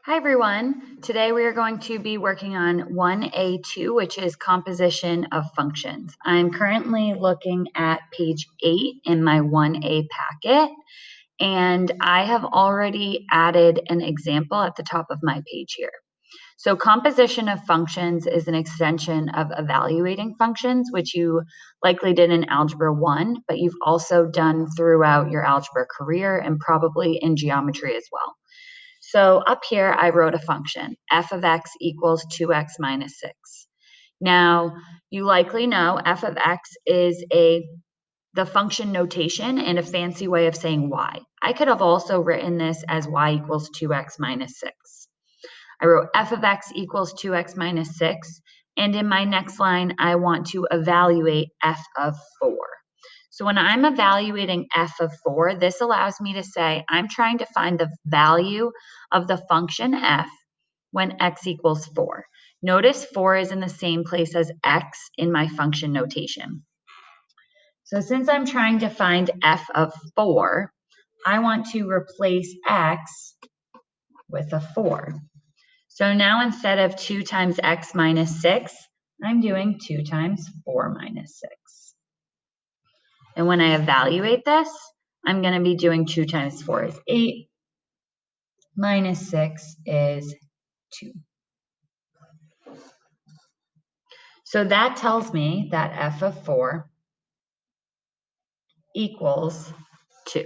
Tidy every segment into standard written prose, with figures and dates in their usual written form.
Hi everyone. Today we are going to be working on 1A.2, which is composition of functions. I'm currently looking at page 8 in my 1A packet, and I have already added an example at the top of my page here. So composition of functions is an extension of evaluating functions, which you likely did in Algebra 1, but you've also done throughout your algebra career and probably in geometry as well. So up here, I wrote a function, f of x equals 2x minus 6. Now, you likely know f of x is the function notation and a fancy way of saying y. I could have also written this as y equals 2x minus 6. I wrote f of x equals 2x minus 6, and in my next line, I want to evaluate f of 4. So when I'm evaluating f of 4, this allows me to say I'm trying to find the value of the function f when x equals 4. Notice 4 is in the same place as x in my function notation. So since I'm trying to find f of 4, I want to replace x with a 4. So now instead of 2 times x minus 6, I'm doing 2 times 4 minus 6. And when I evaluate this, I'm going to be doing 2 times 4 is 8, minus 6 is 2. So that tells me that f of 4 equals 2.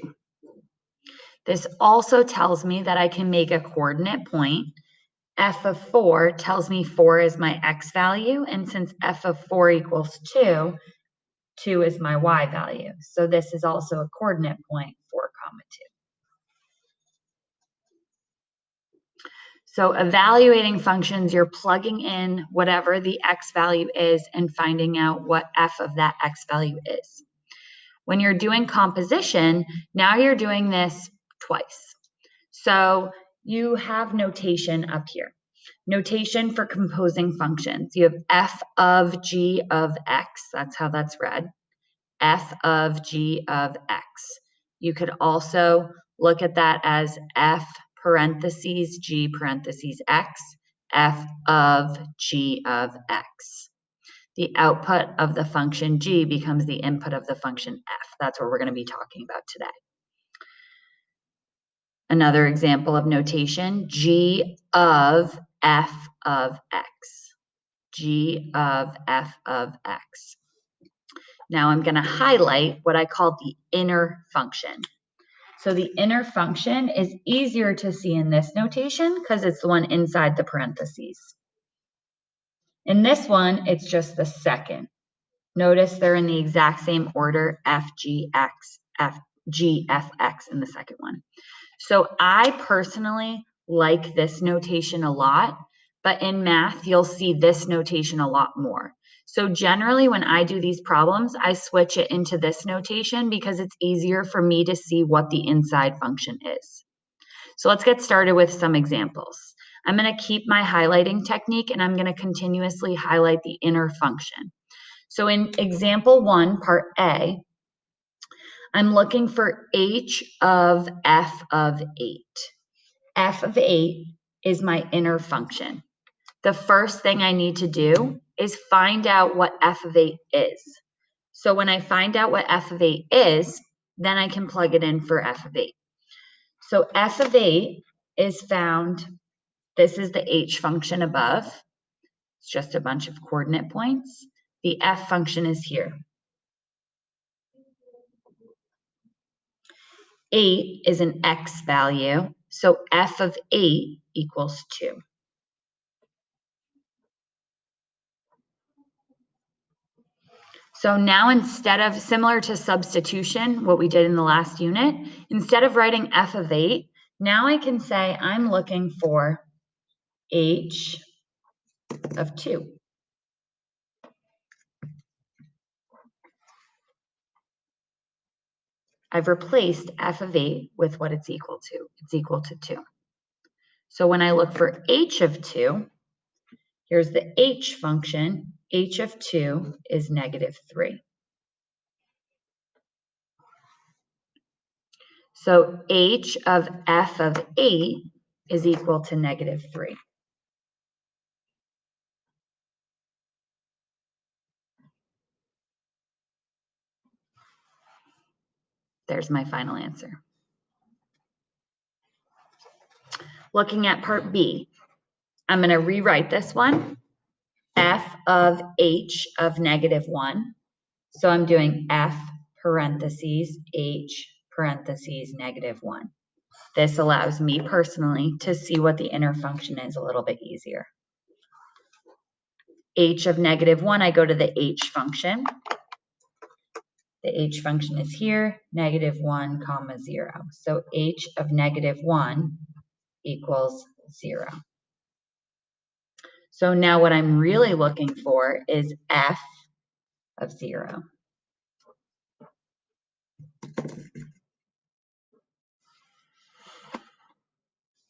This also tells me that I can make a coordinate point. F of 4 tells me 4 is my x value, and since f of 4 equals 2, 2 is my y value. So this is also a coordinate point, 4, 2. So evaluating functions, you're plugging in whatever the x value is and finding out what f of that x value is. When you're doing composition, now you're doing this twice. So you have notation up here. Notation for composing functions. You have f of g of x. That's how that's read. F of g of x. You could also look at that as f parentheses g parentheses x, f of g of x. The output of the function g becomes the input of the function f. That's what we're going to be talking about today. Another example of notation, g of f of x. G of f of x. Now I'm going to highlight what I call the inner function. So the inner function is easier to see in this notation because it's the one inside the parentheses. In this one, it's just the second. Notice they're in the exact same order, f, g, x, f, g, f, x in the second one. So I personally like this notation a lot, but in math, you'll see this notation a lot more. So generally, when I do these problems, I switch it into this notation because it's easier for me to see what the inside function is. So let's get started with some examples. I'm going to keep my highlighting technique and I'm going to continuously highlight the inner function. So in example 1, part A, I'm looking for h of f of 8. F of 8 is my inner function. The first thing I need to do is find out what f of 8 is. So when I find out what f of 8 is, then I can plug it in for f of 8. So f of 8 is found, this is the h function above. It's just a bunch of coordinate points. The f function is here. 8 is an x value, so f of 8 equals 2. So now instead of, similar to substitution, what we did in the last unit, instead of writing f of 8, now I can say I'm looking for h of 2. I've replaced f of 8 with what it's equal to. It's equal to 2. So when I look for h of 2, here's the h function. H of 2 is negative 3. So h of f of 8 is equal to -3. There's my final answer. Looking at part B, I'm going to rewrite this one, f of h of -1. So I'm doing f parentheses h parentheses -1. This allows me personally to see what the inner function is a little bit easier. H of -1, I go to the h function. The h function is here, -1, comma 0. So h of -1 equals 0. So now what I'm really looking for is f of 0.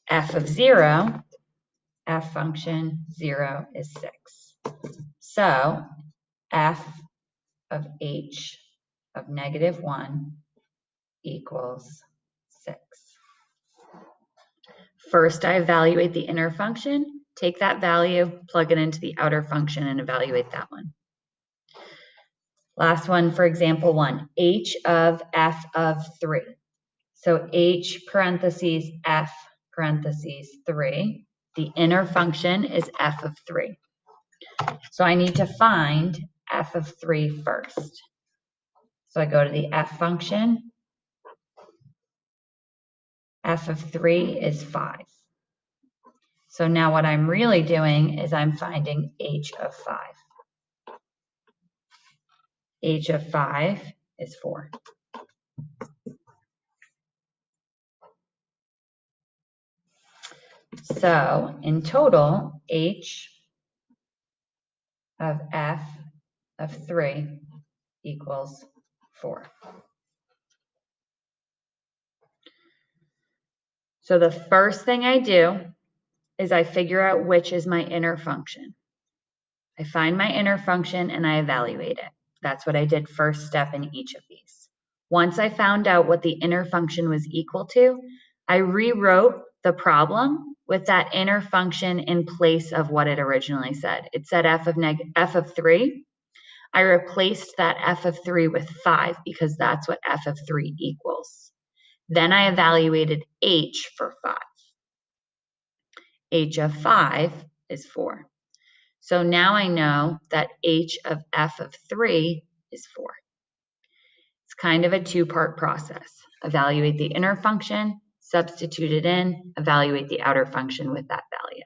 F of 0, f function 0 is 6. So f of h of -1 equals 6. First, I evaluate the inner function, take that value, plug it into the outer function, and evaluate that one. Last one for example 1, h of f of 3. So h parentheses f parentheses 3. The inner function is f of 3. So I need to find f of 3 first. So I go to the f function. F of 3 is 5. So now what I'm really doing is I'm finding h of 5. H of 5 is 4. So in total, h of f of 3 equals 4. So the first thing I do is I figure out which is my inner function. I find my inner function and I evaluate it. That's what I did first step in each of these. Once I found out what the inner function was equal to, I rewrote the problem with that inner function in place of what it originally said. It said f of 3. I replaced that f of 3 with 5 because that's what f of 3 equals. Then I evaluated h for 5. H of 5 is 4. So now I know that h of f of 3 is 4. It's kind of a two-part process. Evaluate the inner function, substitute it in, evaluate the outer function with that value.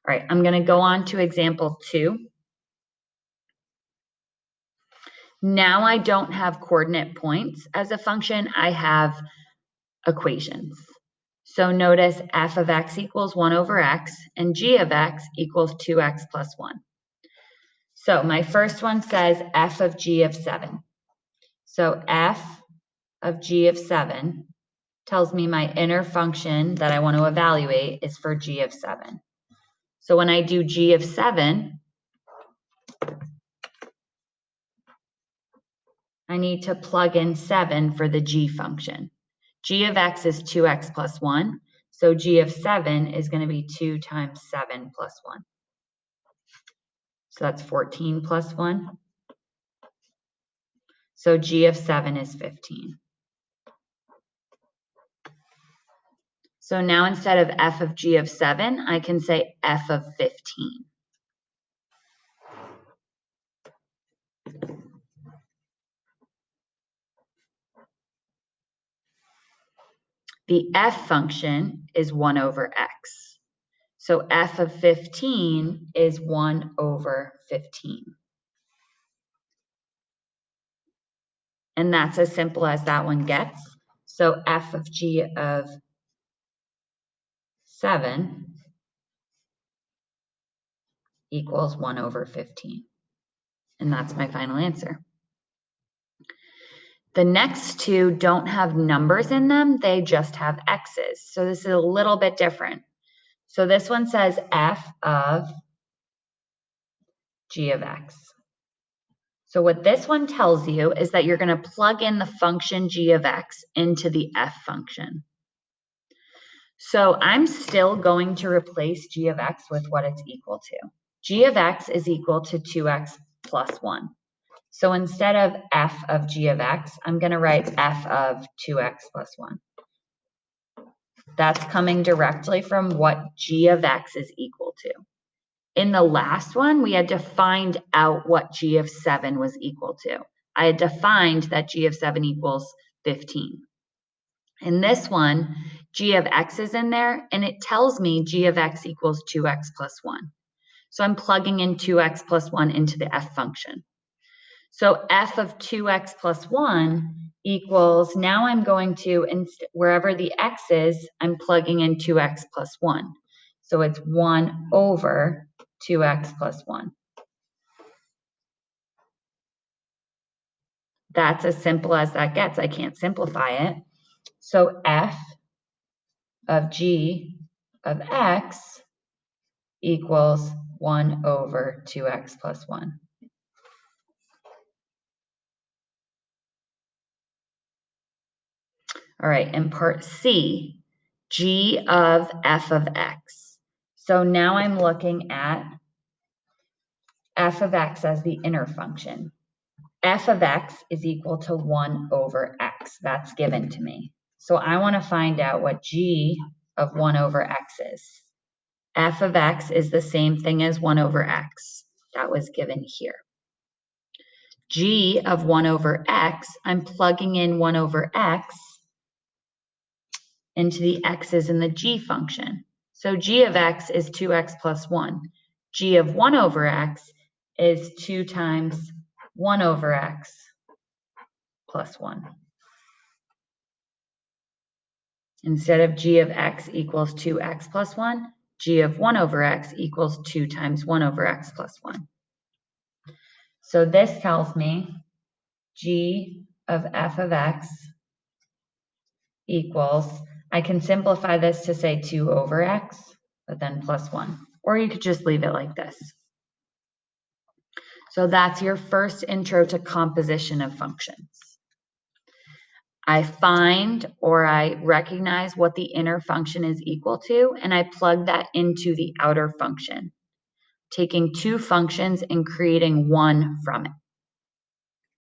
All right, I'm going to go on to example 2. Now I don't have coordinate points as a function, I have equations. So notice f of x equals 1 over x and g of x equals 2x plus 1. So my first one says f of g of 7. So f of g of 7 tells me my inner function that I want to evaluate is for g of 7. So when I do g of 7, I need to plug in 7 for the g function. G of x is 2x plus 1. So g of 7 is going to be 2 times 7 plus 1. So that's 14 plus 1. So g of 7 is 15. So now instead of f of g of 7, I can say f of 15. The f function is 1 over x. So f of 15 is 1 over 15. And that's as simple as that one gets. So f of g of 7 equals 1 over 15. And that's my final answer. The next two don't have numbers in them, they just have x's. So this is a little bit different. So this one says f of g of x. So what this one tells you is that you're going to plug in the function g of x into the f function. So I'm still going to replace g of x with what it's equal to. G of x is equal to 2x plus 1. So instead of f of g of x, I'm going to write f of 2x plus 1. That's coming directly from what g of x is equal to. In the last one, we had to find out what g of 7 was equal to. I had defined that g of 7 equals 15. In this one, g of x is in there, and it tells me g of x equals 2x plus 1. So I'm plugging in 2x plus 1 into the f function. So f of 2x plus 1 equals, now I'm going to, wherever the x is, I'm plugging in 2x plus 1. So it's 1 over 2x plus 1. That's as simple as that gets. I can't simplify it. So f of g of x equals 1 over 2x plus 1. All right, in part C, g of f of x. So now I'm looking at f of x as the inner function. F of x is equal to 1 over x. That's given to me. So I want to find out what g of 1 over x is. F of x is the same thing as 1 over x. That was given here. G of 1 over x, I'm plugging in 1 over x into the x's in the g function. So g of x is 2x plus 1. G of 1 over x is 2 times 1 over x plus 1. Instead of g of x equals 2x plus 1, g of 1 over x equals 2 times 1 over x plus 1. So this tells me g of f of x equals, I can simplify this to say 2 over x, but then plus 1. Or you could just leave it like this. So that's your first intro to composition of functions. I find or I recognize what the inner function is equal to, and I plug that into the outer function, taking two functions and creating one from it.